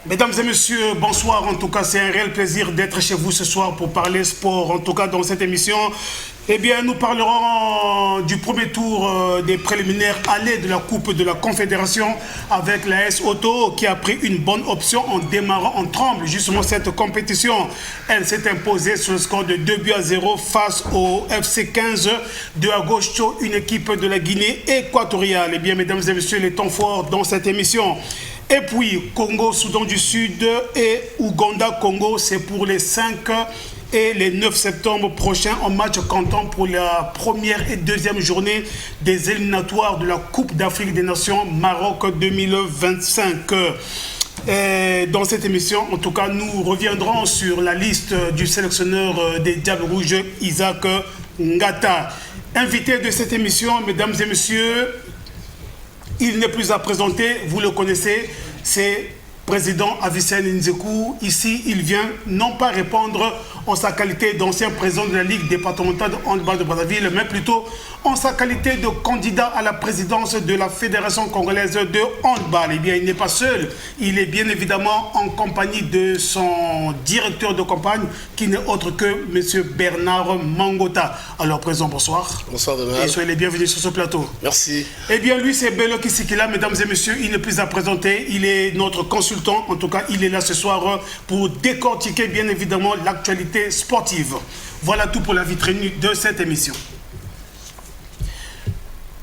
Mesdames et messieurs, bonsoir. En tout cas, c'est un réel plaisir d'être chez vous ce soir pour parler sport. En tout cas, dans cette émission, eh bien, nous parlerons du premier tour des préliminaires allées de la Coupe de la Confédération avec la S Auto qui a pris une bonne option en démarrant en tremble justement cette compétition. Elle s'est imposée sur le score de 2-0 face au FC 15 de Agosto, une équipe de la Guinée équatoriale. Eh bien, mesdames et messieurs, les temps forts dans cette émission. Et puis, Congo, Soudan du Sud et Ouganda, Congo, c'est pour les 5 et les 9 septembre prochains en match comptant pour la première et deuxième journée des éliminatoires de la Coupe d'Afrique des Nations Maroc 2025. Et dans cette émission, en tout cas, nous reviendrons sur la liste du sélectionneur des Diables Rouges, Isaac Ngata. Invité de cette émission, mesdames et messieurs, il n'est plus à présenter, vous le connaissez, c'est président Avicenne Nzekou. Ici, il vient non pas répondre en sa qualité d'ancien président de la Ligue départementale de handball de Brazzaville, mais plutôt en sa qualité de candidat à la présidence de la Fédération congolaise de handball. Eh bien, il n'est pas seul, il est bien évidemment en compagnie de son directeur de campagne, qui n'est autre que M. Bernard Mangota. Alors, président, bonsoir. Bonsoir, Donald. Et soyez les bienvenus sur ce plateau. Merci. Eh bien, lui, c'est Bello Kisikila, mesdames et messieurs, il n'est plus à présenter, il est notre consultant. En tout cas, il est là ce soir pour décortiquer bien évidemment l'actualité sportive. Voilà tout pour la vitrine de cette émission.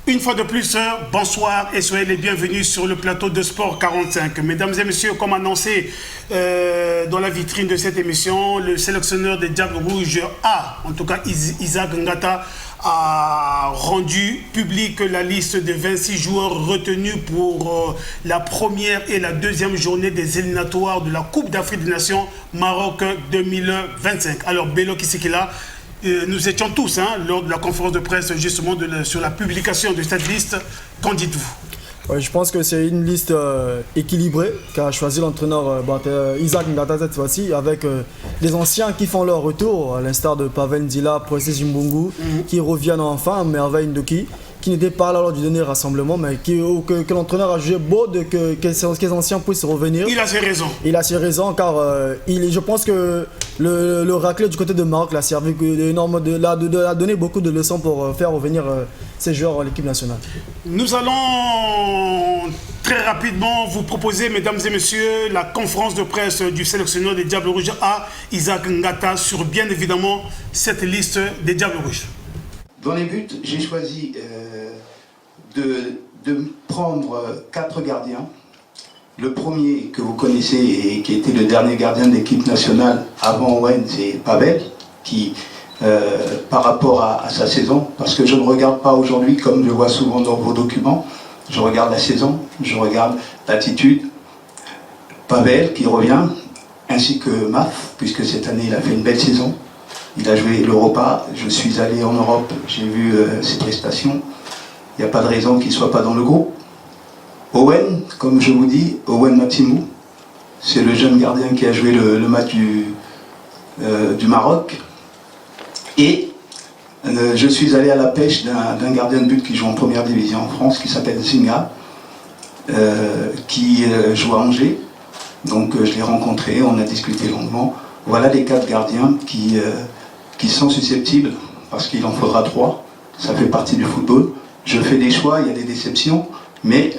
Une fois de plus, bonsoir et soyez les bienvenus sur le plateau de Sport 45. Mesdames et messieurs, comme annoncé dans la vitrine de cette émission, le sélectionneur des Diables Rouges en tout cas Isaac Ngata, a rendu publique la liste de 26 joueurs retenus pour la première et la deuxième journée des éliminatoires de la Coupe d'Afrique des Nations Maroc 2025. Alors, Bello Kisikila, nous étions tous lors de la conférence de presse justement sur la publication de cette liste. Qu'en dites-vous? Ouais, je pense que c'est une liste équilibrée qu'a choisi l'entraîneur Isaac Ngata cette fois-ci, avec les anciens qui font leur retour, à l'instar de Pavel Ndila, Procès Zimbungu, qui reviennent enfin, Merveille Ndoki, qui n'était pas là lors du dernier rassemblement, mais que l'entraîneur a jugé beau que ces anciens puissent revenir. Il a ses raisons. Il a ses raisons, car je pense que le raclé du côté de Maroc l'a servi l'a donné beaucoup de leçons pour faire revenir ces joueurs à l'équipe nationale. Nous allons très rapidement vous proposer, mesdames et messieurs, la conférence de presse du sélectionneur des Diables Rouges à Isaac Ngata sur bien évidemment cette liste des Diables Rouges. Dans les buts, j'ai choisi de prendre 4 gardiens. Le premier que vous connaissez et qui était le dernier gardien de l'équipe nationale avant Owen, c'est Pavel, qui, par rapport à sa saison, parce que je ne regarde pas aujourd'hui, comme je vois souvent dans vos documents, je regarde la saison, je regarde l'attitude. Pavel qui revient, ainsi que Maf, puisque cette année il a fait une belle saison. Il a joué l'Europa, je suis allé en Europe, j'ai vu ses prestations. Il n'y a pas de raison qu'il ne soit pas dans le groupe. Owen, comme je vous dis, Owen Matimou, c'est le jeune gardien qui a joué le match du Maroc. Et je suis allé à la pêche d'un gardien de but qui joue en première division en France, qui s'appelle Zinga, qui joue à Angers. Donc je l'ai rencontré, on a discuté longuement. Voilà les 4 gardiens qui sont susceptibles, parce qu'il en faudra 3, ça fait partie du football. Je fais des choix, il y a des déceptions, mais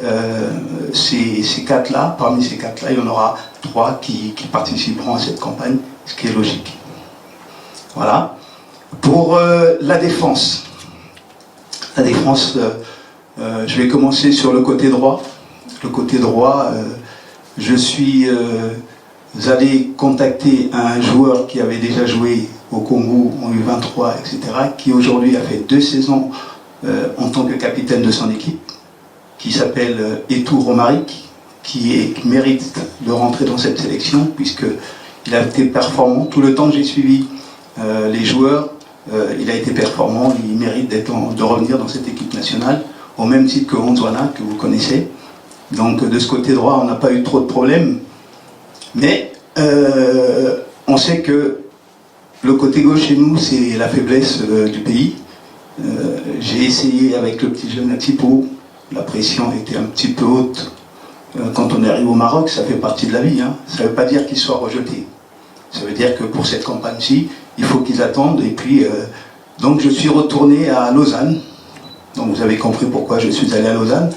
ces 4-là, parmi ces 4-là, il y en aura 3 qui participeront à cette campagne, ce qui est logique. Voilà. Pour la défense, je vais commencer sur le côté droit. Le côté droit, je suis allé contacter un joueur qui avait déjà joué au Congo en U23, etc., qui aujourd'hui a fait 2 saisons en tant que capitaine de son équipe, qui s'appelle Etou Romaric, qui mérite de rentrer dans cette sélection, puisqu'il a été performant. Tout le temps que j'ai suivi les joueurs, il a été performant, il mérite de revenir dans cette équipe nationale, au même titre que Onzwana, que vous connaissez. Donc de ce côté droit, on n'a pas eu trop de problèmes, mais on sait que le côté gauche chez nous, c'est la faiblesse du pays. J'ai essayé avec le petit jeune Atipo, la pression était un petit peu haute quand on arrive au Maroc, ça fait partie de la vie. Hein. Ça ne veut pas dire qu'ils soient rejetés. Ça veut dire que pour cette campagne-ci, il faut qu'ils attendent. Et puis, donc je suis retourné à Lausanne. Donc vous avez compris pourquoi je suis allé à Lausanne,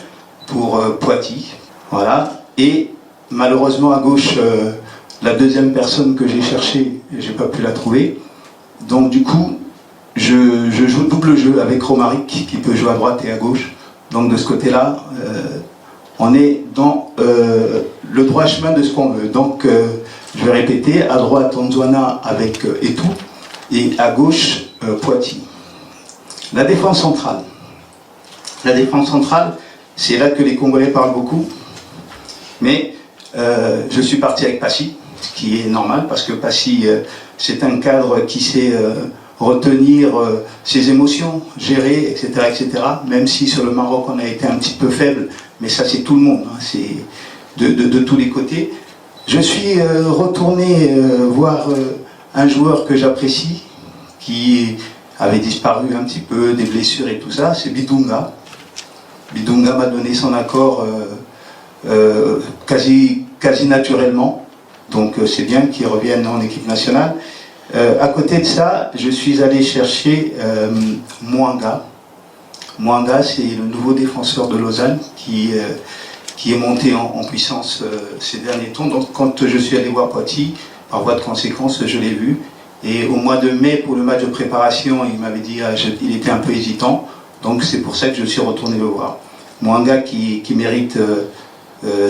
pour Poitiers. Voilà. Et malheureusement, à gauche, la deuxième personne que j'ai cherchée, je n'ai pas pu la trouver. Donc du coup, je joue double jeu avec Romaric, qui peut jouer à droite et à gauche. Donc de ce côté-là, on est dans le droit chemin de ce qu'on veut. Donc je vais répéter, à droite Anzouana avec Etou, et à gauche Poitiers. La défense centrale. La défense centrale, c'est là que les Congolais parlent beaucoup. Mais je suis parti avec Passy, ce qui est normal, parce que Passy, c'est un cadre qui sait retenir ses émotions, gérer, etc., etc. Même si sur le Maroc, on a été un petit peu faible, mais ça, c'est tout le monde, hein, c'est de tous les côtés. Je suis retourné voir un joueur que j'apprécie, qui avait disparu un petit peu, des blessures et tout ça, c'est Bidunga. Bidunga m'a donné son accord quasi naturellement, donc c'est bien qu'il revienne en équipe nationale. À côté de ça, je suis allé chercher Mwanga. Mwanga, c'est le nouveau défenseur de Lausanne qui est monté en puissance ces derniers temps. Donc quand je suis allé voir Poitiers, par voie de conséquence, je l'ai vu. Et au mois de mai, pour le match de préparation, il m'avait dit il était un peu hésitant. Donc c'est pour ça que je suis retourné le voir. Mwanga qui mérite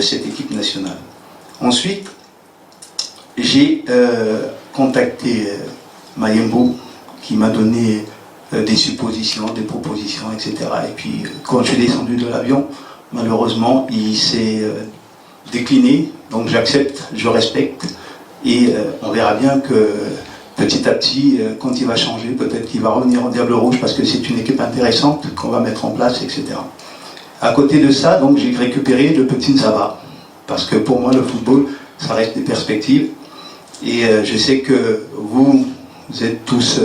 cette équipe nationale. Ensuite, j'ai contacté Mayembo, qui m'a donné des suppositions, des propositions, etc. Et puis quand je suis descendu de l'avion, malheureusement, il s'est décliné. Donc j'accepte, je respecte. Et on verra bien que petit à petit, quand il va changer, peut-être qu'il va revenir en Diable Rouge, parce que c'est une équipe intéressante qu'on va mettre en place, etc. À côté de ça, donc j'ai récupéré le petit Nzaba, parce que pour moi, le football, ça reste des perspectives. Et je sais que vous êtes tous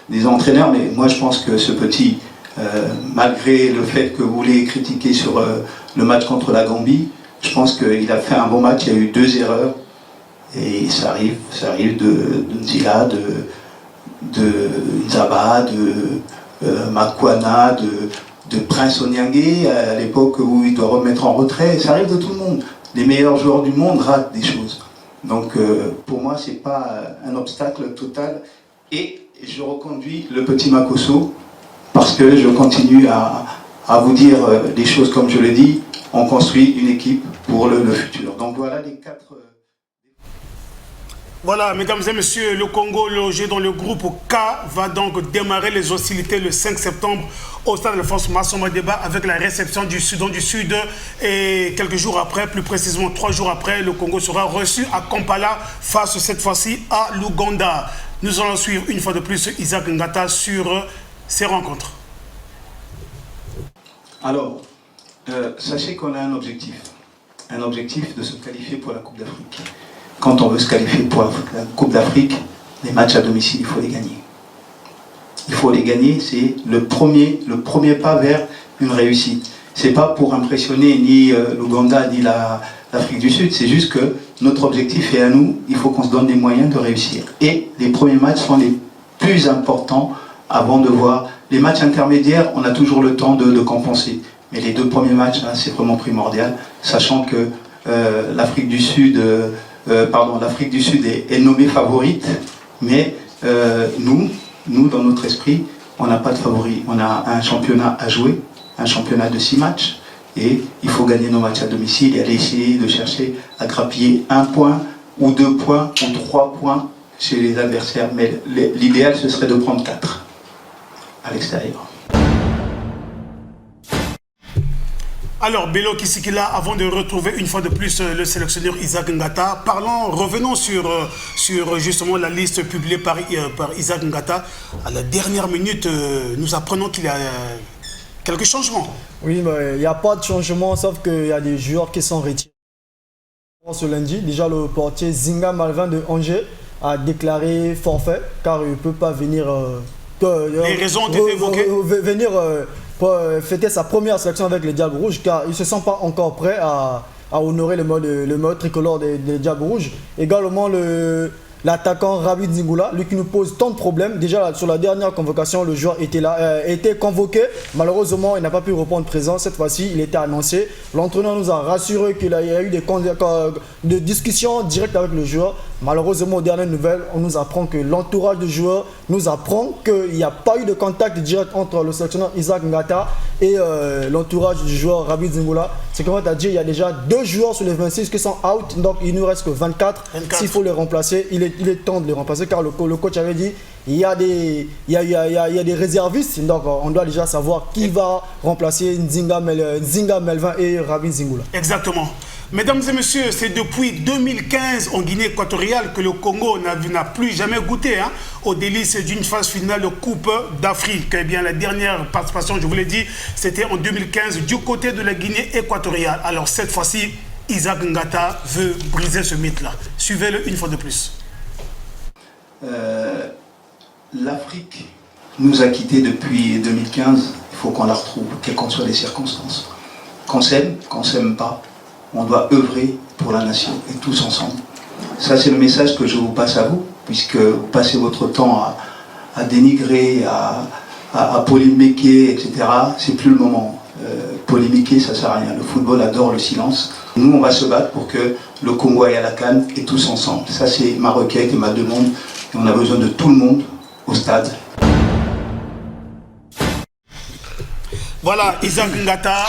des entraîneurs, mais moi je pense que ce petit, malgré le fait que vous voulez critiquer sur le match contre la Gambie, je pense qu'il a fait un bon match, il y a eu 2 erreurs, et ça arrive de Nzila, de Nzaba, de Makwana, de Prince Onyangé, à l'époque où il doit remettre en retrait, ça arrive de tout le monde. Les meilleurs joueurs du monde ratent des choses. Donc pour moi, c'est pas un obstacle total. Et je reconduis le petit Makosso, parce que je continue à vous dire des choses comme je l'ai dit. On construit une équipe pour le futur. Donc voilà les 4... Voilà, mesdames et messieurs, le Congo logé dans le groupe K va donc démarrer les hostilités le 5 septembre au stade de France Massoma Débat avec la réception du Soudan du Sud. Et quelques jours après, plus précisément 3 jours après, le Congo sera reçu à Kampala face cette fois-ci à l'Ouganda. Nous allons suivre une fois de plus Isaac Ngata sur ces rencontres. Alors, sachez qu'on a un objectif de se qualifier pour la Coupe d'Afrique. Quand on veut se qualifier pour la Coupe d'Afrique, les matchs à domicile, il faut les gagner. Il faut les gagner, c'est le premier pas vers une réussite. C'est pas pour impressionner ni l'Ouganda ni l'Afrique du Sud, c'est juste que notre objectif est à nous, il faut qu'on se donne les moyens de réussir. Et les premiers matchs sont les plus importants avant de voir. Les matchs intermédiaires, on a toujours le temps de compenser. Mais les 2 premiers matchs, hein, c'est vraiment primordial, sachant que l'Afrique du Sud... l'Afrique du Sud est nommée favorite, mais nous, dans notre esprit, on n'a pas de favori. On a un championnat à jouer, un championnat de 6 matchs, et il faut gagner nos matchs à domicile et aller essayer de chercher à grappiller 1 point, ou 2 points, ou 3 points chez les adversaires. Mais l'idéal, ce serait de prendre 4 à l'extérieur. Alors, Bello Kisikila, avant de retrouver une fois de plus le sélectionneur Isaac Ngata, revenons sur justement la liste publiée par Isaac Ngata. À la dernière minute, nous apprenons qu'il y a quelques changements. Oui, mais il n'y a pas de changement, sauf qu'il y a des joueurs qui sont retirés. Ce lundi, déjà le portier Zinga Malvin de Angers a déclaré forfait, car il ne peut pas venir... les raisons ont été évoquées. Venir pour fêter sa première sélection avec les Diables Rouges, car il ne se sent pas encore prêt à à honorer le mode tricolore des Diables Rouges. Également l'attaquant Rabi Zingula, lui qui nous pose tant de problèmes. Déjà sur la dernière convocation, le joueur était convoqué. Malheureusement, il n'a pas pu reprendre présent. Cette fois-ci, il était annoncé. L'entraîneur nous a rassuré qu'il y a eu des discussions directes avec le joueur. Malheureusement, aux dernières nouvelles, on nous apprend que l'entourage du joueur nous apprend qu'il n'y a pas eu de contact direct entre le sélectionneur Isaac Ngata et l'entourage du joueur Rabi Zingula. C'est comme tu as dit, il y a déjà 2 joueurs sur les 26 qui sont out, donc il ne nous reste que 24. S'il faut les remplacer, il est temps de les remplacer car le coach avait dit il y a des réservistes, donc on doit déjà savoir qui va remplacer Nzinga Melvin et Rabi Zingula. Exactement. Mesdames et messieurs, c'est depuis 2015 en Guinée équatoriale que le Congo n'a plus jamais goûté aux délices d'une phase finale de Coupe d'Afrique. Eh bien, la dernière participation, je vous l'ai dit, c'était en 2015 du côté de la Guinée équatoriale. Alors cette fois-ci, Isaac Ngata veut briser ce mythe-là. Suivez-le une fois de plus. L'Afrique nous a quittés depuis 2015. Il faut qu'on la retrouve, quelles qu'en soient les circonstances. Qu'on s'aime pas. On doit œuvrer pour la nation et tous ensemble. Ça, c'est le message que je vous passe à vous, puisque vous passez votre temps à dénigrer, à polémiquer, etc. C'est plus le moment. Polémiquer, ça sert à rien. Le football adore le silence. Nous, on va se battre pour que le Congo aille à la CAN et tous ensemble. Ça, c'est ma requête et ma demande. Et on a besoin de tout le monde au stade. Voilà, Isaac Ngata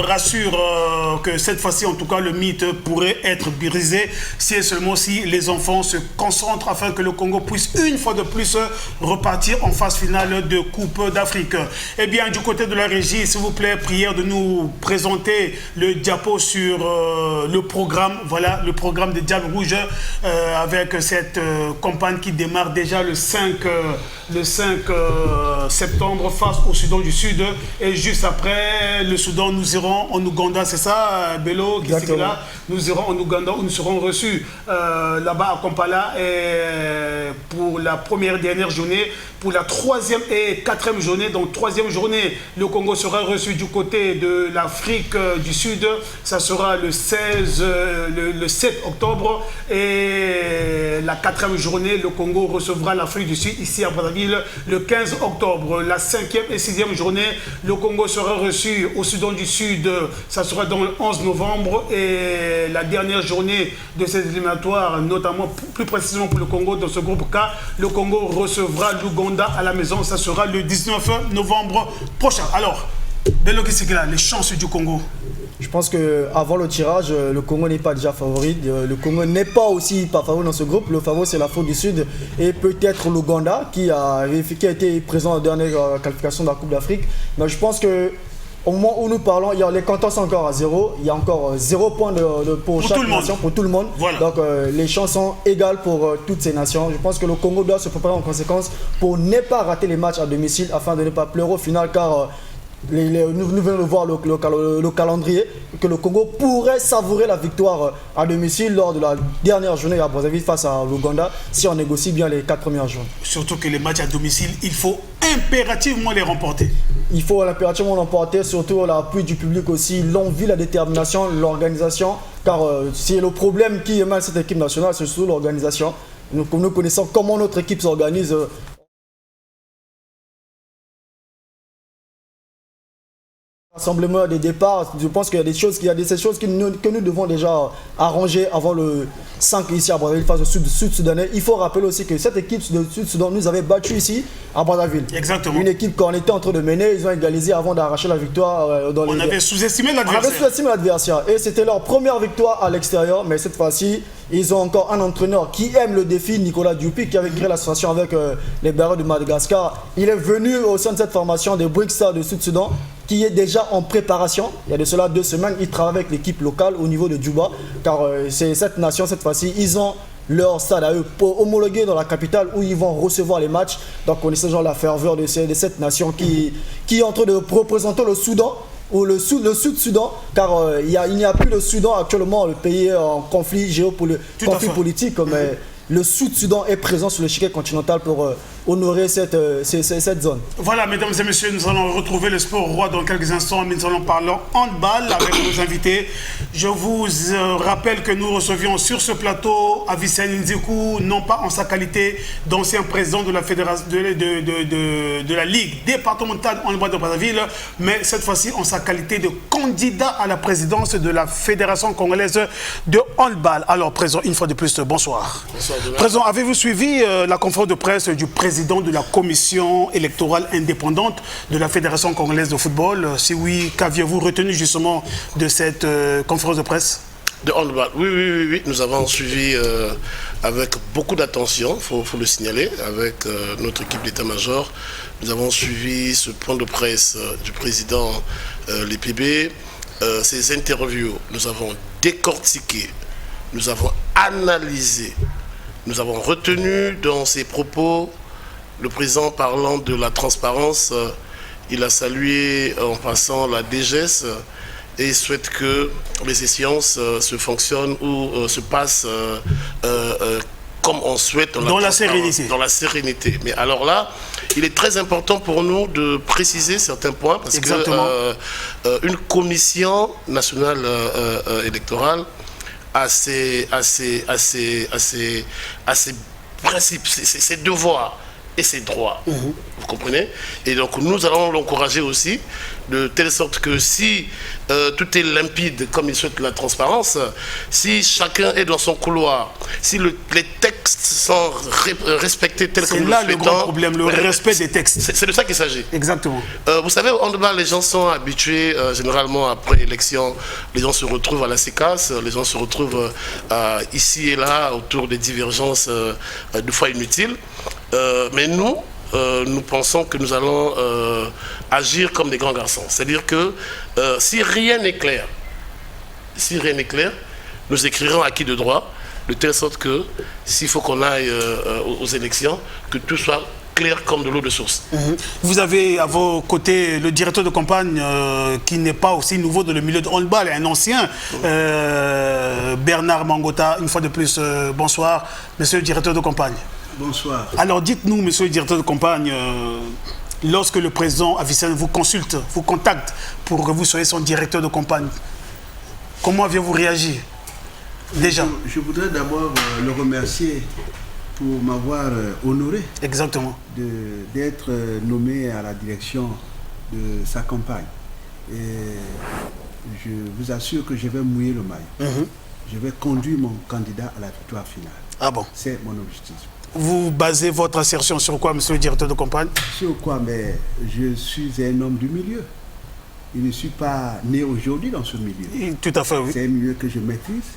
rassure que cette fois-ci, en tout cas, le mythe pourrait être brisé si et seulement si les enfants se concentrent afin que le Congo puisse une fois de plus repartir en phase finale de Coupe d'Afrique. Eh bien, du côté de la régie, s'il vous plaît, prière de nous présenter le diapo sur le programme. Voilà, le programme des Diables Rouges avec cette campagne qui démarre déjà le 5 septembre face au Soudan du Sud. Et juste après le Soudan, nous irons en Ouganda, c'est ça, Bello, qui est là. Nous irons en Ouganda où nous serons reçus là-bas à Kampala pour la dernière journée, pour la 3e et 4e journée. Donc 3e journée, le Congo sera reçu du côté de l'Afrique du Sud. Ça sera le 7 octobre. Et la 4e journée, le Congo recevra l'Afrique du Sud ici à Brazzaville le 15 octobre. La 5e et 6e journée, le Congo sera reçu au Soudan du Sud. Ça sera dans le 11 novembre. Et la dernière journée de ces éliminatoires, notamment plus précisément pour le Congo, dans ce groupe K, le Congo recevra l'Ouganda à la maison. Ça sera le 19 novembre prochain. Alors, Bello Kisigla, les chances du Congo? Je pense qu'avant le tirage, le Congo n'est pas déjà favori. Le Congo n'est pas aussi pas favori dans ce groupe. Le favori, c'est l'Afrique du Sud et peut-être l'Ouganda qui a été présent à la dernière qualification de la Coupe d'Afrique. Mais je pense que au moment où nous parlons, les compteurs sont encore à 0. Il y a encore 0 points pour chaque nation, pour tout le monde. Voilà. Donc les chances sont égales pour toutes ces nations. Je pense que le Congo doit se préparer en conséquence pour ne pas rater les matchs à domicile afin de ne pas pleurer au final, car nous venons de voir le calendrier, que le Congo pourrait savourer la victoire à domicile lors de la dernière journée à Brazzaville face à l'Ouganda si on négocie bien les 4 premières journées. Surtout que les matchs à domicile, il faut impérativement les remporter. Il faut impérativement l'emporter, surtout l'appui du public aussi, l'envie, la détermination, l'organisation, car c'est le problème qui émane cette équipe nationale, c'est surtout l'organisation. Nous connaissons comment notre équipe s'organise. Rassemblement des départs, je pense qu'il y a des choses que nous devons déjà arranger avant le 5 ici à Brazzaville face au Sud-Soudanais. Il faut rappeler aussi que cette équipe de Sud-Soudan nous avait battu ici à Brazzaville. Exactement. Une équipe qu'on était en train de mener, ils ont égalisé avant d'arracher la victoire. On avait sous-estimé l'adversaire. Et c'était leur première victoire à l'extérieur, mais cette fois-ci, ils ont encore un entraîneur qui aime le défi, Nicolas Dioupy, qui avait créé l'association avec les Barreaux de Madagascar. Il est venu au sein de cette formation des Brick Stars de Sud-Soudan, qui est déjà en préparation. Il y a de cela 2 semaines, il travaille avec l'équipe locale au niveau de Djouba, car c'est cette nation, cette fois-ci, ils ont leur stade à eux pour homologuer dans la capitale où ils vont recevoir les matchs. Donc on est ce genre la ferveur de cette nation qui est en train de représenter le Soudan, ou le Sud-Soudan, car il n'y a plus de Soudan actuellement, le pays est en conflit politique, mais le Sud-Soudan est présent sur l'échiquier continental pour honorer cette zone. Voilà, mesdames et messieurs, nous allons retrouver le sport roi dans quelques instants, mais nous allons parler handball avec nos invités. Je vous rappelle que nous recevions sur ce plateau Avicenne Nzikou, non pas en sa qualité d'ancien président de la fédération de la Ligue départementale handball de Brazzaville, mais cette fois-ci en sa qualité de candidat à la présidence de la Fédération congolaise de handball. Alors, présent, une fois de plus, bonsoir. Bonsoir. Présent, avez-vous suivi la conférence de presse du président de la commission électorale indépendante de la Fédération congolaise de football? Si oui, qu'aviez-vous retenu justement de cette conférence de presse? De handball, oui, nous avons suivi avec beaucoup d'attention, il faut le signaler, avec notre équipe d'état-major. Nous avons suivi ce point de presse du président l'EPB, ces interviews, nous avons décortiqué, nous avons analysé, nous avons retenu dans ses propos, le président parlant de la transparence, il a salué en passant la DGS, et souhaite que les séances se fonctionnent ou se passent comme on souhaite. Dans la sérénité. Dans la sérénité. Mais alors là, il est très important pour nous de préciser certains points parce qu'une commission nationale électorale a ses principes, ses devoirs et ses droits. Vous comprenez? Et donc nous allons l'encourager aussi, de telle sorte que si tout est limpide, comme il souhaite la transparence, si chacun est dans son couloir, si les textes sont respectés tels que nous le souhaitons... C'est là le grand problème, le respect des textes. C'est de ça qu'il s'agit. Exactement. Vous savez, au handball, les gens sont habitués, généralement après élection, les gens se retrouvent à la séquence, les gens se retrouvent ici et là, autour des divergences des fois inutiles. Mais nous pensons que nous allons agir comme des grands garçons. C'est-à-dire que si rien n'est clair, nous écrirons à qui de droit, de telle sorte que s'il faut qu'on aille aux élections, que tout soit clair comme de l'eau de source. Vous avez à vos côtés le directeur de campagne qui n'est pas aussi nouveau dans le milieu de handball, un ancien, Bernard Mangota. Une fois de plus, bonsoir, monsieur le directeur de campagne. Bonsoir. Alors dites-nous, monsieur le directeur de campagne, lorsque le président Avicenne vous consulte, vous contacte pour que vous soyez son directeur de campagne, comment avez-vous réagi déjà? Je voudrais d'abord le remercier pour m'avoir honoré. Exactement. D'être nommé à la direction de sa campagne. Et je vous assure que je vais mouiller le maillot. Je vais conduire mon candidat à la victoire finale. Ah bon? C'est mon objectif. Vous basez votre assertion sur quoi, monsieur le directeur de campagne? Sur quoi? Mais je suis un homme du milieu. Je ne suis pas né aujourd'hui dans ce milieu. Tout à fait, oui. C'est un milieu que je maîtrise.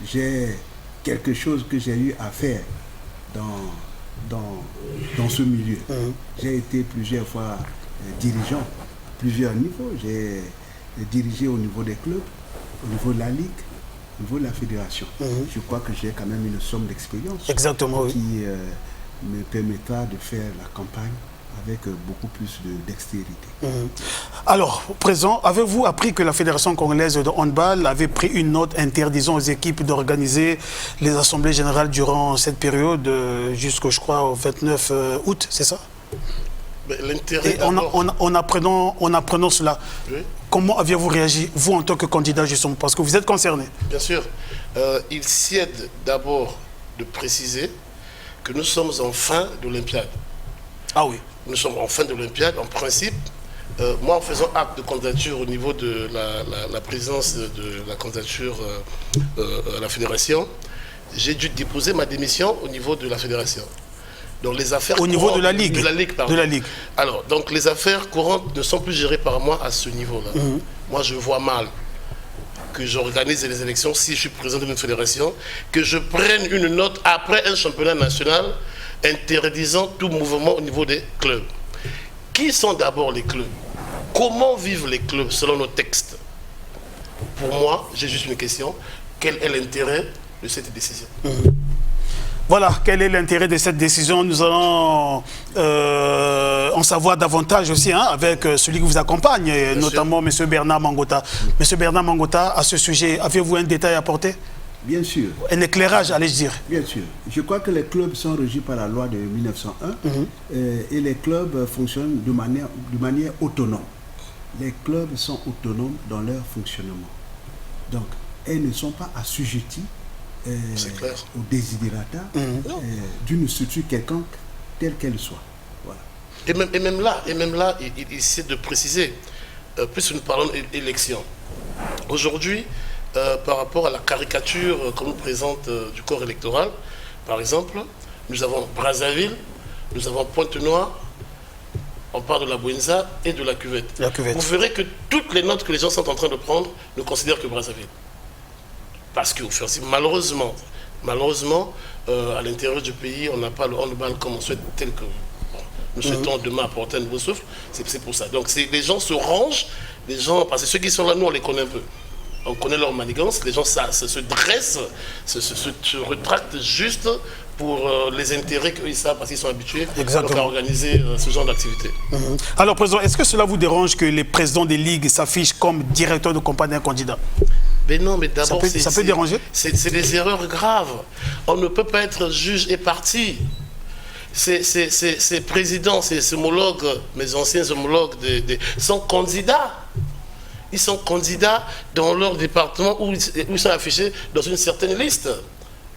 J'ai quelque chose que j'ai eu à faire dans ce milieu. J'ai été plusieurs fois dirigeant à plusieurs niveaux. J'ai dirigé au niveau des clubs, au niveau de la Ligue, au niveau de la fédération. Je crois que j'ai quand même une somme d'expérience qui me permettra de faire la campagne avec beaucoup plus de dextérité. Alors, présent, avez-vous appris que la Fédération congolaise de handball avait pris une note interdisant aux équipes d'organiser les assemblées générales durant cette période jusqu'au, je crois, au 29 août, c'est ça? L'intérêt en apprenant cela, oui. Comment aviez-vous réagi, vous, en tant que candidat, justement, parce que vous êtes concerné? Bien sûr. Il sied d'abord de préciser que nous sommes en fin d'Olympiade. Ah oui. Nous sommes en fin d'Olympiade, en principe. Moi, en faisant acte de candidature au niveau de la présidence de la candidature à la fédération, j'ai dû déposer ma démission au niveau de la fédération. Donc les affaires au niveau de la Ligue. De la Ligue. Alors, donc les affaires courantes ne sont plus gérées par moi à ce niveau-là. Moi, je vois mal que j'organise les élections, si je suis président d'une fédération, que je prenne une note après un championnat national interdisant tout mouvement au niveau des clubs. Qui sont d'abord les clubs? Comment vivent les clubs selon nos textes? Pour moi, j'ai juste une question. Quel est l'intérêt de cette décision? Voilà, quel est l'intérêt de cette décision? Nous allons en savoir davantage aussi avec celui qui vous accompagne, notamment M. Bernard Mangota. M. Bernard Mangota, à ce sujet, avez-vous un détail à apporter? Bien sûr. Un éclairage, allais-je dire. Bien sûr. Je crois que les clubs sont régis par la loi de 1901 et les clubs fonctionnent de manière autonome. Les clubs sont autonomes dans leur fonctionnement. Donc, elles ne sont pas assujetties au desiderata d'une structure quelconque, telle qu'elle soit. Voilà. Et même là, il essaie de préciser, puisque nous parlons d'élection. Aujourd'hui, par rapport à la caricature qu'on nous présente du corps électoral, par exemple, nous avons Brazzaville, nous avons Pointe-Noire, on parle de la Bouenza et de la Cuvette. Vous verrez que toutes les notes que les gens sont en train de prendre ne considèrent que Brazzaville. Parce que malheureusement, à l'intérieur du pays, on n'a pas le handball comme on souhaite, tel que nous souhaitons demain apporter un nouveau souffle. C'est pour ça. Donc les gens se rangent, parce que ceux qui sont là, nous on les connaît un peu. On connaît leur manigance, les gens se dressent, se retractent juste pour les intérêts qu'ils savent, parce qu'ils sont habitués à organiser ce genre d'activité. Alors, Président, est-ce que cela vous dérange que les présidents des ligues s'affichent comme directeurs de campagne d'un candidat? Mais non, mais d'abord, ça peut déranger. C'est des erreurs graves. On ne peut pas être juge et parti. Ces présidents, ces homologues, mes anciens homologues, sont candidats. Ils sont candidats dans leur département où ils sont affichés dans une certaine liste.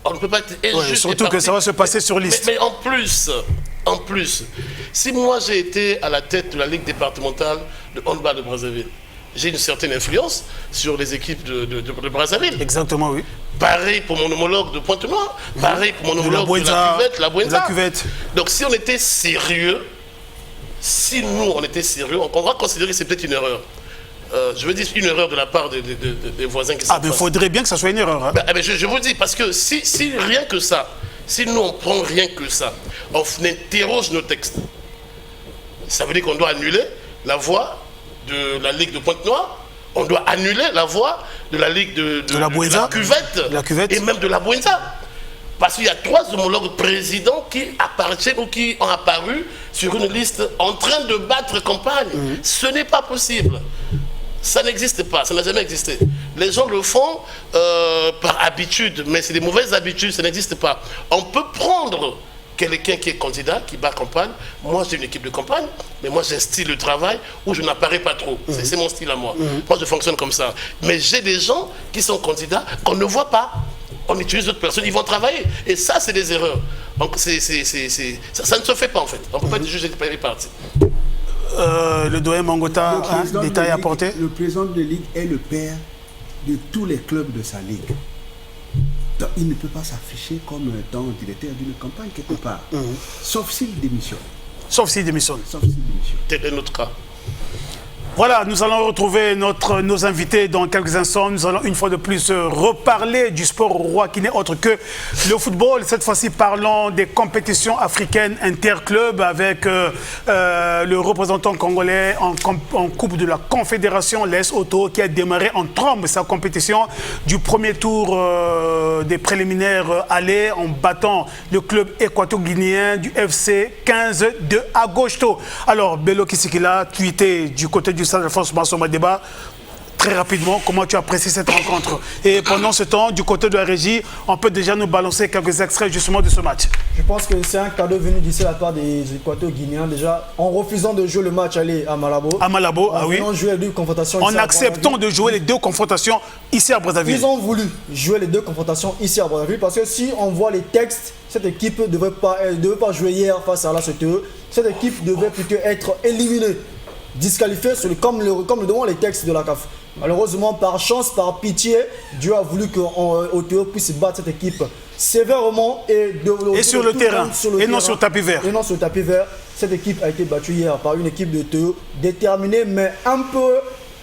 On ne peut pas être juste surtout que ça va se passer sur liste. Mais en plus, si moi j'ai été à la tête de la Ligue départementale de handball de Brazzaville, j'ai une certaine influence sur les équipes de Brazzaville. Exactement, oui. Pareil pour mon homologue de Pointe-Noire, pareil pour mon homologue de la Bouenza. Donc si on était sérieux, on va considérer que c'est peut-être une erreur. Je veux dire une erreur de la part des voisins qui sont. Mais il faudrait bien que ça soit une erreur. Hein. Je vous dis, parce que si rien que ça, si nous on prend rien que ça, on interroge nos textes, ça veut dire qu'on doit annuler la voix de la Ligue de Pointe-Noire, on doit annuler la voix de la Ligue de la Cuvette et même de la Bouenza. Parce qu'il y a 3 homologues présidents qui appartiennent ou qui ont apparu sur une liste en train de battre campagne. Ce n'est pas possible. Ça n'existe pas, ça n'a jamais existé. Les gens le font par habitude, mais c'est des mauvaises habitudes, ça n'existe pas. On peut prendre quelqu'un qui est candidat, qui bat campagne. Moi, j'ai une équipe de campagne, mais moi, j'ai un style de travail où je n'apparais pas trop. C'est mon style à moi. Moi, je fonctionne comme ça. Mais j'ai des gens qui sont candidats qu'on ne voit pas. On utilise d'autres personnes, ils vont travailler. Et ça, c'est des erreurs. Donc, ça ne se fait pas, en fait. On ne peut pas être jugé par parti. Le doyen Mangota, détail à apporter. Le président de la Ligue est le père de tous les clubs de sa Ligue. Donc, il ne peut pas s'afficher comme étant directeur d'une campagne quelque part. Sauf s'il démissionne. Sauf s'il démissionne. Tel est notre cas. Voilà, nous allons retrouver nos invités dans quelques instants. Nous allons une fois de plus reparler du sport roi qui n'est autre que le football. Cette fois-ci, parlons des compétitions africaines interclubs avec le représentant congolais en Coupe de la Confédération, l'AS Auto, qui a démarré en trombe sa compétition du premier tour des préliminaires allés en battant le club équato-guinéen du FC 15 de Agosto. Alors, Bello Kisikila, tu étais du côté du Stade Alphonse Massoma Débat. Très rapidement, comment tu apprécies cette rencontre? Et pendant ce temps, du côté de la régie, on peut déjà nous balancer quelques extraits justement de ce match. Je pense que c'est un cadeau venu d'ici la part des Équato-Guinéens déjà, en refusant de jouer le match aller à Malabo. À Malabo, oui. Jouer les 2 confrontations en acceptant de jouer les 2 confrontations ici à Brazzaville. Ils ont voulu jouer les 2 confrontations ici à Brazzaville parce que si on voit les textes, cette équipe ne devait pas jouer hier face à la CTE. Cette équipe devait plutôt être éliminée, disqualifiée comme le demandent les textes de la CAF. Malheureusement, par chance, par pitié, Dieu a voulu qu'Oteo puisse battre cette équipe sévèrement et sur le terrain, et non sur tapis vert. Et non sur tapis vert. Cette équipe a été battue hier par une équipe d'Oteo déterminée, mais un peu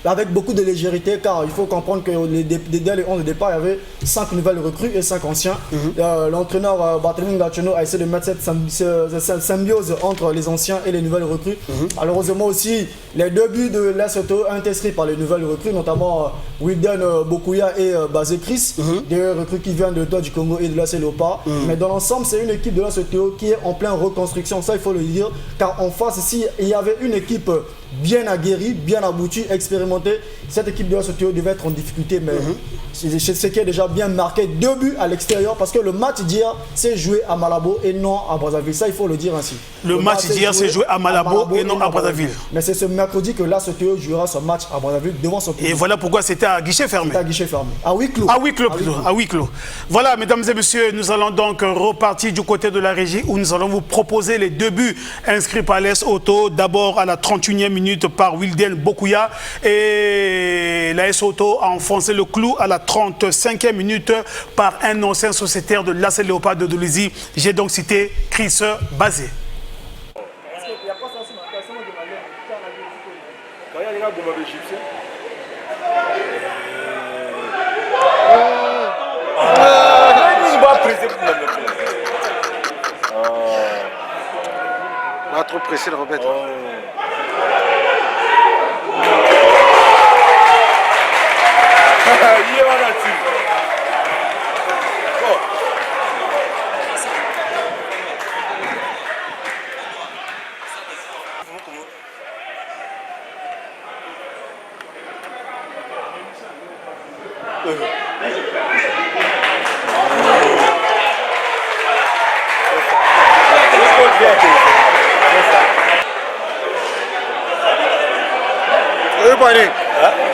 avec beaucoup de légèreté, car il faut comprendre que dès les 11 de départ, il y avait 5 nouvelles recrues et 5 anciens. L'entraîneur Barthélémy Ngacheno a essayé de mettre cette symbiose entre les anciens et les nouvelles recrues. Malheureusement aussi, les 2 buts de l'Essoto ont été inscrits par les nouvelles recrues, notamment Wilden Bokuya et Bazé Chris, des recrues qui viennent de l'État du Congo et de l'AS Léopard. Mais dans l'ensemble, c'est une équipe de l'Essoto qui est en pleine reconstruction, ça il faut le dire, car en face, ici, il y avait une équipe bien aguerrie, bien aboutie, expérimentée. Cette équipe de la Sotéo devait être en difficulté, mais c'est ce qui est déjà bien marqué. 2 buts à l'extérieur, parce que le match d'hier s'est joué à Malabo et non à Brazzaville. Ça, il faut le dire ainsi. Le match d'hier s'est joué à Malabo et non à Brazzaville. Mais c'est ce mercredi que la Sotéo jouera son match à Brazzaville devant son public. Et voilà pourquoi c'était à guichet fermé. C'était à guichet fermé. À huis clos. À huis clos, plutôt. À huis clos. Voilà, mesdames et messieurs, nous allons donc repartir du côté de la régie où nous allons vous proposer les 2 buts inscrits par l'AS Auto. D'abord à la 31e minute par Wilden Bokouya et l'AS Auto a enfoncé le clou à la 35e minute par un ancien sociétaire de l'AS Léopard de Dolisie. J'ai donc cité Chris Bazé. On a trop pressé le remettre.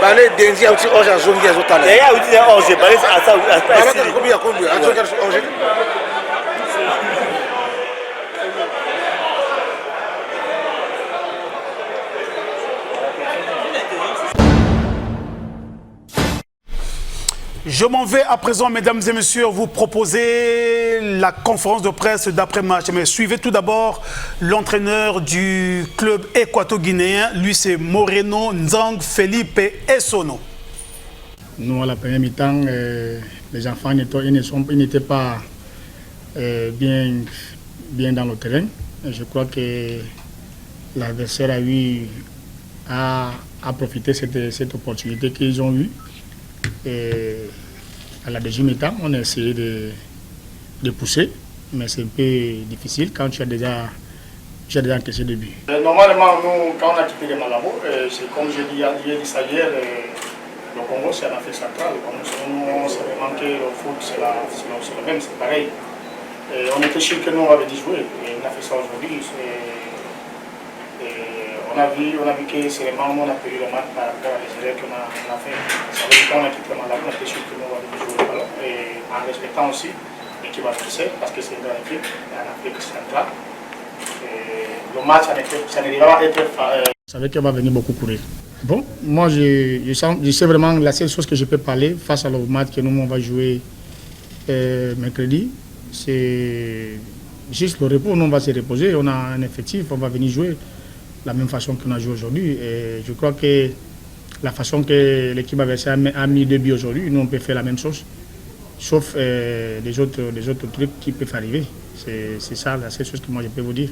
Balé Denzi a aussi orge à zone qui est au talent. Il y a aussi orge, balé à ça. Combien orge? Je m'en vais à présent, mesdames et messieurs, vous proposer la conférence de presse d'après-match. Mais suivez tout d'abord l'entraîneur du club équato-guinéen. Lui, c'est Moreno Nzang Felipe Essono. Nous, à la première mi-temps, les enfants n'étaient pas bien dans le terrain. Et je crois que l'adversaire a profité de cette opportunité qu'ils ont eue. Et à la deuxième mi-temps, on a essayé de pousser, mais c'est un peu difficile quand tu as déjà encaissé des buts. Normalement, nous, quand on a quitté les Malabo, c'est comme j'ai dit ça hier, le Congo c'est l'Afrique centrale. On savait manqué le foot, c'est le même, c'est pareil. Et on était sûr que nous on avait dit jouer, et on a fait ça aujourd'hui. On a vu que c'est les membres, on a perdu le match par rapport à les erreurs qu'on a fait. Ça veut dire qu'on a quitté le Malabo, on était sûr que nous on avait joué le ballon. Et en respectant aussi l'équipe africaine, parce que c'est une grande équipe en Afrique centrale. Et le match, ça ne devait pas être. Je savais qu'on va venir beaucoup courir. Bon, moi je sais vraiment la seule chose que je peux parler face au match que nous on va jouer mercredi, c'est juste le repos. Nous on va se reposer, on a un effectif, on va venir jouer la même façon qu'on a joué aujourd'hui. Et je crois que la façon que l'équipe adversaire a mis 2 buts aujourd'hui, nous on peut faire la même chose, sauf les autres trucs qui peuvent arriver. C'est ça la seule chose que moi je peux vous dire.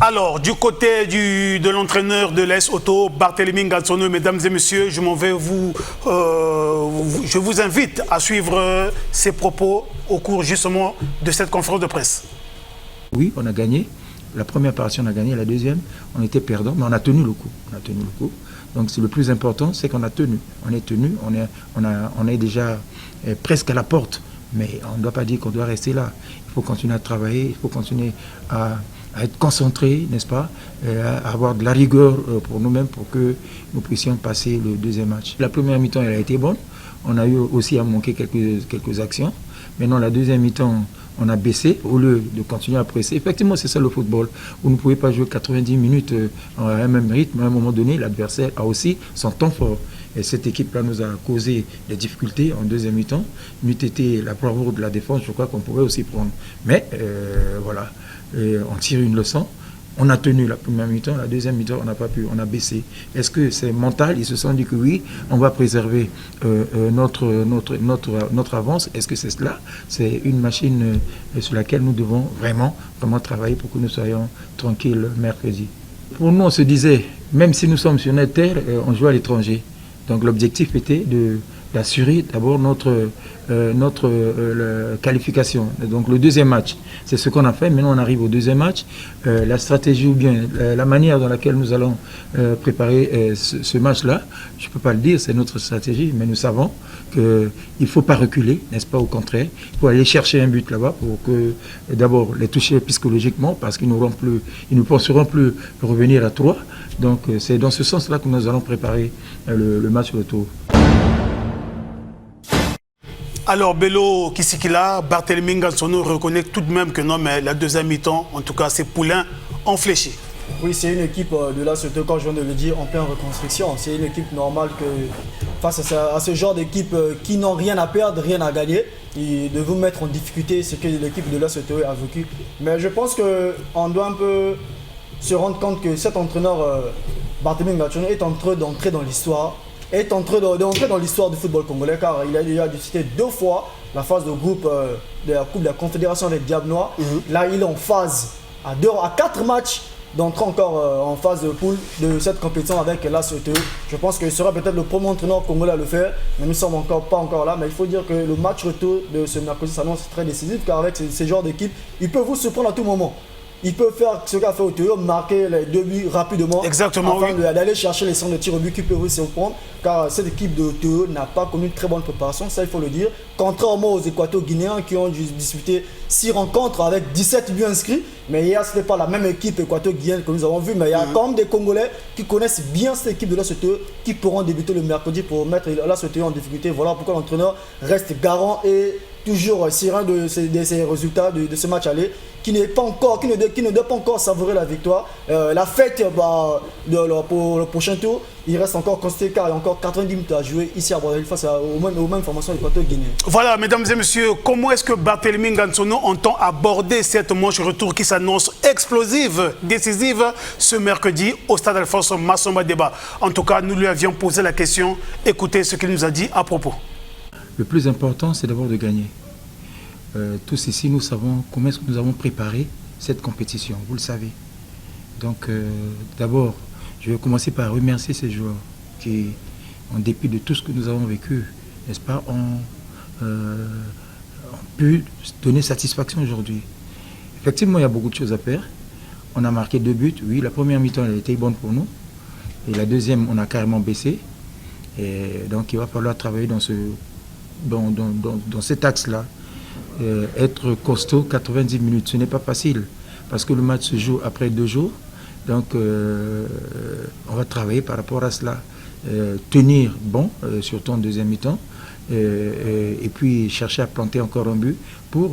Alors, du côté de l'entraîneur de l'AS Auto, Barthélémy Ngatsono, mesdames et messieurs, je vous invite à suivre ses propos au cours justement de cette conférence de presse. Oui, on a gagné. La première partie, on a gagné. La deuxième, on était perdant, mais on a tenu le coup. Donc, c'est le plus important, c'est qu'on a tenu. On est tenu, on est déjà presque à la porte. Mais on ne doit pas dire qu'on doit rester là. Il faut continuer à travailler, il faut continuer à être concentré, n'est-ce pas, à avoir de la rigueur pour nous-mêmes pour que nous puissions passer le deuxième match. La première mi-temps, elle a été bonne. On a eu aussi à manquer quelques actions. Maintenant, la deuxième mi-temps, on a baissé au lieu de continuer à presser. Effectivement, c'est ça le football. Vous ne pouvez pas jouer 90 minutes à un même rythme. À un moment donné, l'adversaire a aussi son temps fort. Et cette équipe-là nous a causé des difficultés en deuxième mi-temps. N'eût été la bravoure de la défense, je crois qu'on pourrait aussi prendre. Mais voilà, on tire une leçon. On a tenu la première mi-temps, la deuxième mi-temps, on n'a pas pu, on a baissé. Est-ce que c'est mental? Ils se sont dit que oui, on va préserver notre avance. Est-ce que c'est cela? C'est une machine sur laquelle nous devons vraiment travailler pour que nous soyons tranquilles mercredi. Pour nous, on se disait, même si nous sommes sur notre terre, on joue à l'étranger. Donc l'objectif était d'assurer d'abord notre qualification. Donc le deuxième match, c'est ce qu'on a fait. Maintenant on arrive au deuxième match. La stratégie ou bien la manière dans laquelle nous allons préparer ce match-là, je ne peux pas le dire, c'est notre stratégie, mais nous savons qu'il ne faut pas reculer, n'est-ce pas, au contraire. Il faut aller chercher un but là-bas pour que d'abord les toucher psychologiquement parce qu'ils ne penseront plus revenir à 3. Donc c'est dans ce sens-là que nous allons préparer le match retour. Alors, Bello Kisikila, Barthélemy Ngansono reconnaît tout de même que non, mais la deuxième mi-temps, en tout cas, ces poulains ont fléchi. Oui, c'est une équipe de là, surtout quand je viens de le dire, en pleine reconstruction. C'est une équipe normale que, face à ce genre d'équipe qui n'ont rien à perdre, rien à gagner, et de vous mettre en difficulté, ce que l'équipe de là a vécu. Mais je pense qu'on doit un peu se rendre compte que cet entraîneur, Barthélemy Ngansono, est en train d'entrer dans l'histoire. Est en train d'entrer dans l'histoire du football congolais car il a déjà disputé 2 fois la phase de groupe de la Coupe de la Confédération avec Diable Noir. Là, il est en phase à 4 matchs d'entrer encore en phase de poule de cette compétition avec l'ACTE. Je pense qu'il sera peut-être le premier entraîneur congolais à le faire, mais nous ne sommes pas encore là. Mais il faut dire que le match retour de ce mercredi s'annonce très décisif car avec ces genres d'équipe, il peut vous surprendre à tout moment. Il peut faire ce qu'a fait au Théo, marquer les 2 buts rapidement. Exactement, afin oui. d'aller chercher les centres de tir au but qui peuvent vous surprendre. Car cette équipe de Théo n'a pas connu une très bonne préparation, ça il faut le dire. Contrairement aux Équato-Guinéens qui ont disputé 6 rencontres avec 17 buts inscrits. Mais hier, ce n'était pas la même équipe équato-guinéenne que nous avons vue. Mais il y a quand même des Congolais qui connaissent bien cette équipe de l'ACTE qui pourront débuter le mercredi pour mettre l'ACTE en difficulté. Voilà pourquoi l'entraîneur reste garant et toujours serein de ces résultats de ce match aller, qui ne doit pas encore savourer la victoire. La fête pour le prochain tour, il reste encore constaté car il y a encore 90 minutes à jouer ici à Brazzaville face aux mêmes formations équato-guinéennes. Voilà, mesdames et messieurs, comment est-ce que Barthélemy Ngansono entend aborder cette manche retour qui s'annonce explosive, décisive ce mercredi au stade Alphonse Massomba Débat. En tout cas, nous lui avions posé la question. Écoutez ce qu'il nous a dit à propos. Le plus important, c'est d'abord de gagner. Tous ici, nous savons comment est-ce que nous avons préparé cette compétition, vous le savez. Donc, d'abord, je vais commencer par remercier ces joueurs qui, en dépit de tout ce que nous avons vécu, n'est-ce pas, ont pu donner satisfaction aujourd'hui. Effectivement, il y a beaucoup de choses à faire. On a marqué 2 buts. Oui, la première mi-temps, elle a été bonne pour nous. Et la deuxième, on a carrément baissé. Et donc, il va falloir travailler dans cet axe-là. Être costaud 90 minutes, ce n'est pas facile parce que le match se joue après 2 jours. Donc, on va travailler par rapport à cela. Tenir bon, surtout en deuxième mi-temps, et puis chercher à planter encore un but pour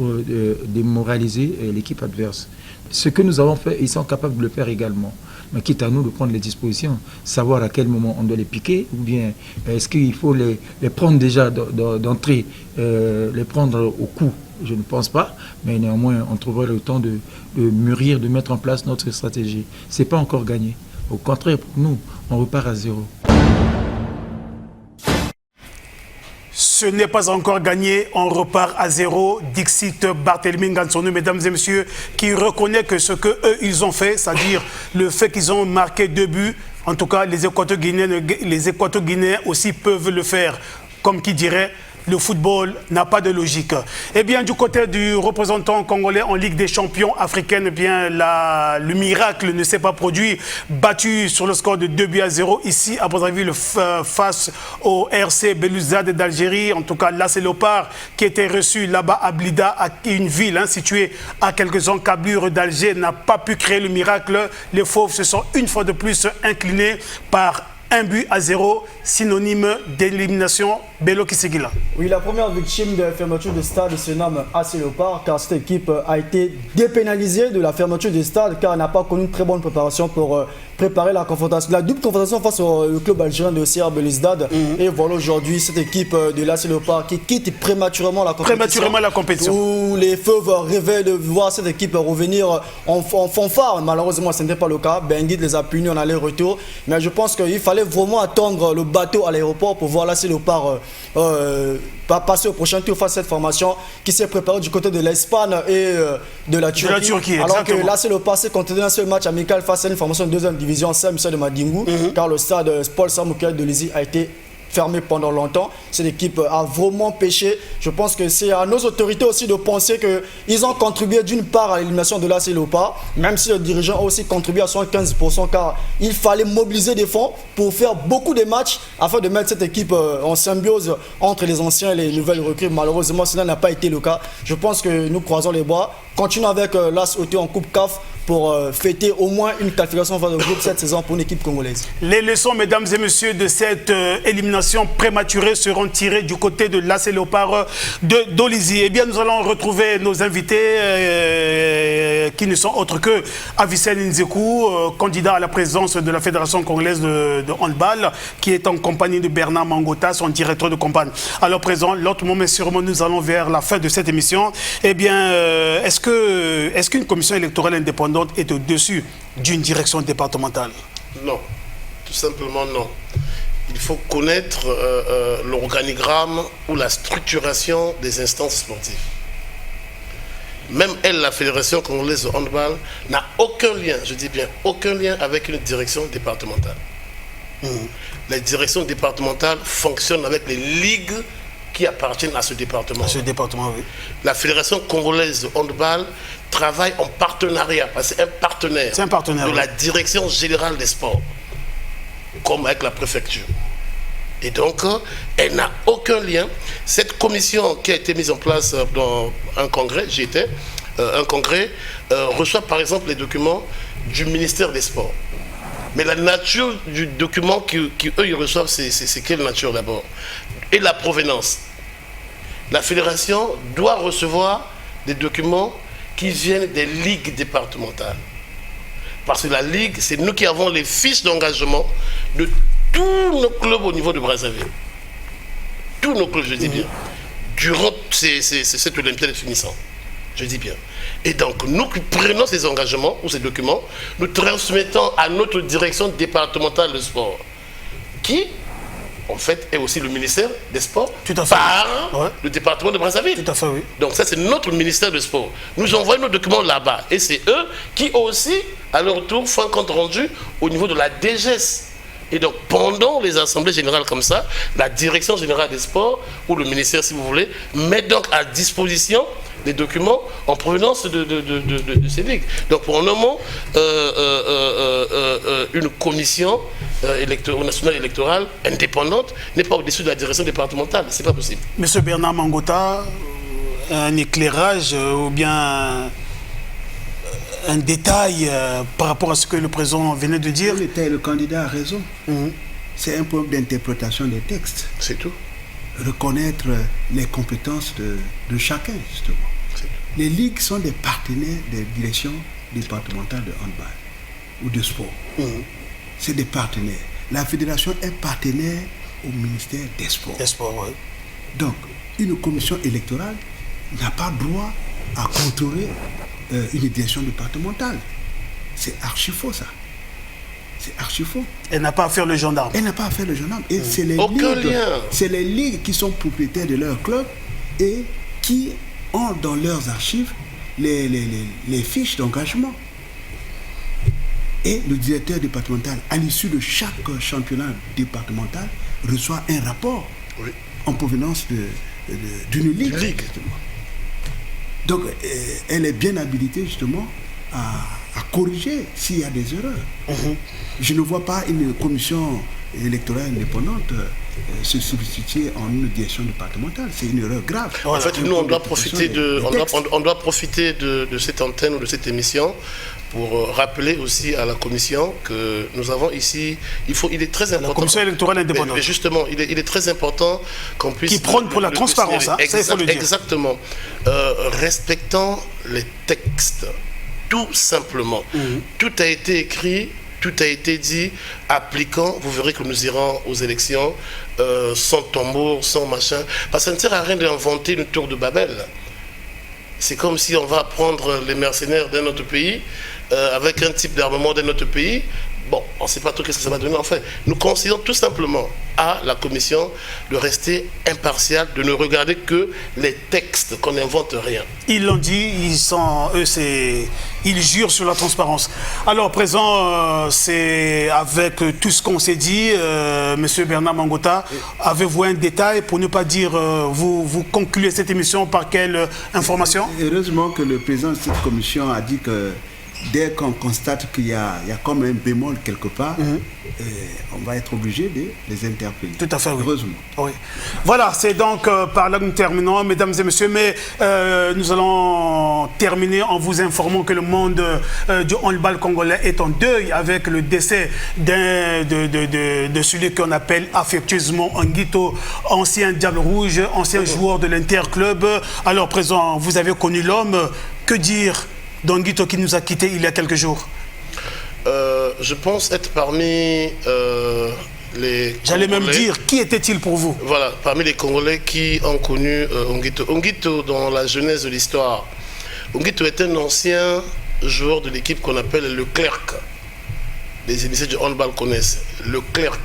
démoraliser l'équipe adverse. Ce que nous avons fait, ils sont capables de le faire également. Mais quitte à nous de prendre les dispositions, savoir à quel moment on doit les piquer, ou bien est-ce qu'il faut les prendre déjà d'entrée, les prendre au coup. Je ne pense pas, mais néanmoins, on trouvera le temps de mûrir, de mettre en place notre stratégie. Ce n'est pas encore gagné. Au contraire, pour nous, on repart à 0. Ce n'est pas encore gagné, on repart à 0. Dixit Barthélemy Ngansono, mesdames et messieurs, qui reconnaît que ce qu'eux, ils ont fait, c'est-à-dire le fait qu'ils ont marqué 2 buts, en tout cas, les Équato-Guinéens aussi peuvent le faire, comme qui dirait, le football n'a pas de logique. Eh bien, du côté du représentant congolais en Ligue des champions africaine, eh bien, le miracle ne s'est pas produit. Battu sur le score de 2-0 ici à Brazzaville face au RC Belouizdad d'Algérie. En tout cas, là, c'est Léopard qui était reçu là-bas à Blida, une ville située à quelques encablures d'Alger, n'a pas pu créer le miracle. Les Fauves se sont une fois de plus inclinés par 1-0, synonyme d'élimination. Bello Kisikila. Oui, la première victime de la fermeture de stade se nomme AC Léopard car cette équipe a été dépénalisée de la fermeture du stade car elle n'a pas connu une très bonne préparation pour préparer la confrontation, la double confrontation face au club algérien de CR Belouizdad. Et voilà aujourd'hui cette équipe de l'AC Léopard qui quitte prématurément la compétition. Où les Fauves rêvaient de voir cette équipe revenir en fanfare. Malheureusement, ce n'était pas le cas. Benguit les a punis en aller-retour. Mais je pense qu'il fallait vraiment attendre le bateau à l'aéroport pour voir l'AC Léopard passer au prochain tour face à cette formation qui s'est préparée du côté de l'Espagne et de la Turquie. Alors que l'AC Léopard s'est contenté d'un seul match amical face à une formation de 2e division, Saint-Michel de Madingou, car le stade Paul Samoukel de Lizy a été fermé pendant longtemps. Cette équipe a vraiment pêché. Je pense que c'est à nos autorités aussi de penser qu'ils ont contribué d'une part à l'élimination de l'AS Léopard, même si le dirigeant a aussi contribué à 75%, car il fallait mobiliser des fonds pour faire beaucoup de matchs afin de mettre cette équipe en symbiose entre les anciens et les nouvelles recrues. Malheureusement, cela n'a pas été le cas. Je pense que nous croisons les bras. Continuons avec l'AS OT en Coupe CAF pour fêter au moins une qualification vers le groupe cette saison pour une équipe congolaise. Les leçons, mesdames et messieurs, de cette élimination prématurée seront tirées du côté de l'AS Léopard de Dolisie. Eh bien, nous allons retrouver nos invités qui ne sont autres que Avicenne Nzekou, candidat à la présidence de la Fédération congolaise de handball, qui est en compagnie de Bernard Mangota, son directeur de campagne. Alors, présent, l'autre moment, sûrement, nous allons vers la fin de cette émission. Eh bien, est-ce qu'une commission électorale indépendante est au-dessus d'une direction départementale? Non, tout simplement non. Il faut connaître l'organigramme ou la structuration des instances sportives. Même elle, la Fédération congolaise de handball, n'a aucun lien, je dis bien aucun lien avec une direction départementale. Les directions départementales fonctionnent avec les ligues qui appartiennent à ce département. À ce département, oui. La Fédération congolaise de handball travaille en partenariat, parce que c'est un partenaire, de la Direction générale des sports, comme avec la préfecture. Et donc, elle n'a aucun lien. Cette commission qui a été mise en place dans un congrès, j'y étais, un congrès, reçoit par exemple les documents du ministère des Sports. Mais la nature du document qu'eux ils reçoivent, c'est quelle nature d'abord? Et la provenance. La fédération doit recevoir des documents qui viennent des ligues départementales. Parce que la ligue, c'est nous qui avons les fiches d'engagement de tous nos clubs au niveau de Brazzaville. Tous nos clubs, je dis bien. Durant cette Olympiade finissant. Je dis bien. Et donc, nous qui prenons ces engagements ou ces documents, nous transmettons à notre direction départementale de sport, qui, en fait, est aussi le ministère des Sports, par le département de Brazzaville. Tout à fait, oui. Donc ça, c'est notre ministère des Sports. Nous envoyons nos documents là-bas. Et c'est eux qui aussi, à leur tour, font un compte rendu au niveau de la DGS. Et donc, pendant les assemblées générales comme ça, la direction générale des sports, ou le ministère, si vous voulez, met donc à disposition des documents en provenance de ces ligues. Donc, pour un moment, une commission nationale électorale indépendante n'est pas au-dessus de la direction départementale. C'est pas possible. Monsieur Bernard Mangota, un éclairage ou bien un détail par rapport à ce que le président venait de dire? Le candidat a raison. C'est un problème d'interprétation des textes. C'est tout. Reconnaître les compétences de chacun, justement. Les ligues sont des partenaires des directions départementales de handball ou de sport. C'est des partenaires. La fédération est partenaire au ministère des Sports. Des Sports, oui. Donc, une commission électorale n'a pas droit à contrôler une direction départementale. C'est archi faux, ça. C'est archi faux. Elle n'a pas à faire le gendarme. Elle n'a pas à faire le gendarme. Et c'est les ligues qui sont propriétaires de leur club et qui ont dans leurs archives les fiches d'engagement. Et le directeur départemental, à l'issue de chaque championnat départemental, reçoit un rapport en provenance d'une ligue. Donc, elle est bien habilitée justement à corriger s'il y a des erreurs. Je ne vois pas une commission électorale indépendante se substituer en une direction départementale. C'est une erreur grave. En fait, nous, on doit profiter de cette antenne ou de cette émission pour rappeler aussi à la commission que nous avons ici, il est très important. La commission électorale indépendante. Mais justement, il est très important qu'on puisse... Qui prône pour la transparence, ça il faut le dire. Exactement. Respectant les textes, tout simplement. Tout a été écrit, tout a été dit, appliquant, vous verrez que nous irons aux élections sans tambour, sans machin. Parce que ça ne sert à rien d'inventer une tour de Babel. C'est comme si on va prendre les mercenaires d'un autre pays, avec un type d'armement de notre pays. Bon, on ne sait pas trop ce que ça va donner. Enfin, nous conseillons tout simplement à la commission de rester impartiale, de ne regarder que les textes, qu'on n'invente rien. Ils l'ont dit, ils jurent sur la transparence. Alors, présent, c'est avec tout ce qu'on s'est dit, Monsieur Bernard Mangota, avez-vous un détail pour ne pas dire, vous concluez cette émission par quelle information? Heureusement que le président de cette commission a dit que dès qu'on constate qu'il y a comme un bémol quelque part, on va être obligé de les interpeller. Tout à fait, oui. Heureusement. Oui. Voilà, c'est donc par là que nous terminons, mesdames et messieurs, mais nous allons terminer en vous informant que le monde du handball congolais est en deuil avec le décès de celui qu'on appelle affectueusement Anguito, ancien Diable Rouge, ancien joueur de l'Interclub. Alors, présent, vous avez connu l'homme, que dire d'Anguito qui nous a quittés il y a quelques jours? Je pense être parmi les... J'allais même dire, qui était-il pour vous? Voilà, parmi les Congolais qui ont connu Anguito. Anguito, dans la jeunesse de l'histoire, Anguito est un ancien joueur de l'équipe qu'on appelle le Clerc. Les émissaires du handball connaissent. Le Clerc.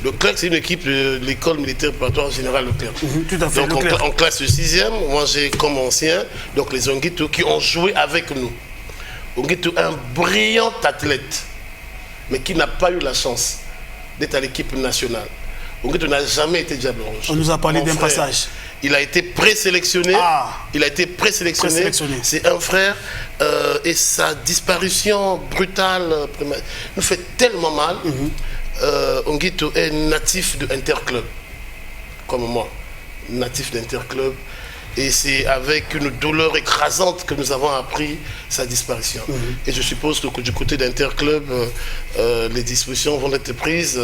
Le Clerc, c'est une équipe de l'école militaire préparatoire générale Leclerc. Tout à fait. Donc en classe 6e, moi j'ai comme ancien, donc les Anguito qui ont joué avec nous. Anguito, un brillant athlète, mais qui n'a pas eu la chance d'être à l'équipe nationale. Anguito n'a jamais été Diable Rouge. On nous a parlé d'un passage. Il a été présélectionné. Il a été présélectionné. C'est un frère. Et sa disparition brutale nous fait tellement mal. Anguito est natif de Interclub, comme moi, natif d'Interclub, et c'est avec une douleur écrasante que nous avons appris sa disparition. Et je suppose que du côté d'Interclub, les dispositions vont être prises,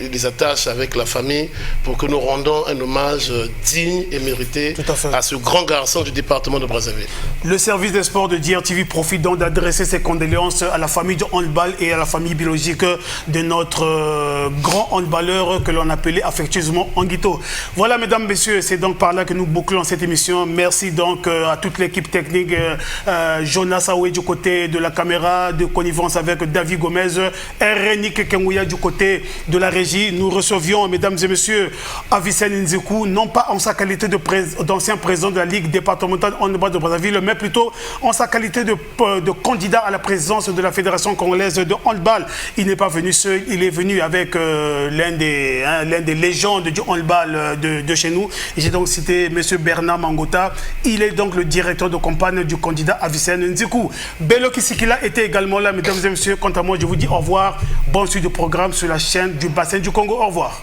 les attaches avec la famille, pour que nous rendons un hommage digne et mérité à ce grand garçon du département de Brazzaville. Le service des sports de DRTV profite donc d'adresser ses condoléances à la famille du handball et à la famille biologique de notre grand handballeur que l'on appelait affectueusement Anguito. Voilà, mesdames, messieurs, c'est donc par là que nous bouclons cette émission. Merci donc à toute l'équipe technique, Jonas Aoué du côté de la caméra, de connivence avec David Gomez, Renik Kengouya du côté de la régie. Nous recevions, mesdames et messieurs, Avicenne Nzekou, non pas en sa qualité d'ancien président de la Ligue départementale handball de Brazzaville, mais plutôt en sa qualité de candidat à la présidence de la Fédération congolaise de handball. Il n'est pas venu seul, il est venu avec l'un des légendes du handball de chez nous. J'ai donc cité M. Bernard Mangota. Il est donc le directeur de campagne du candidat Avicenne Nzekou. Bello Kisikila était également là, mesdames et messieurs. Quant à moi, je vous dis au revoir. Bonne suite de programme sur la chaîne du bassin du Congo. Au revoir.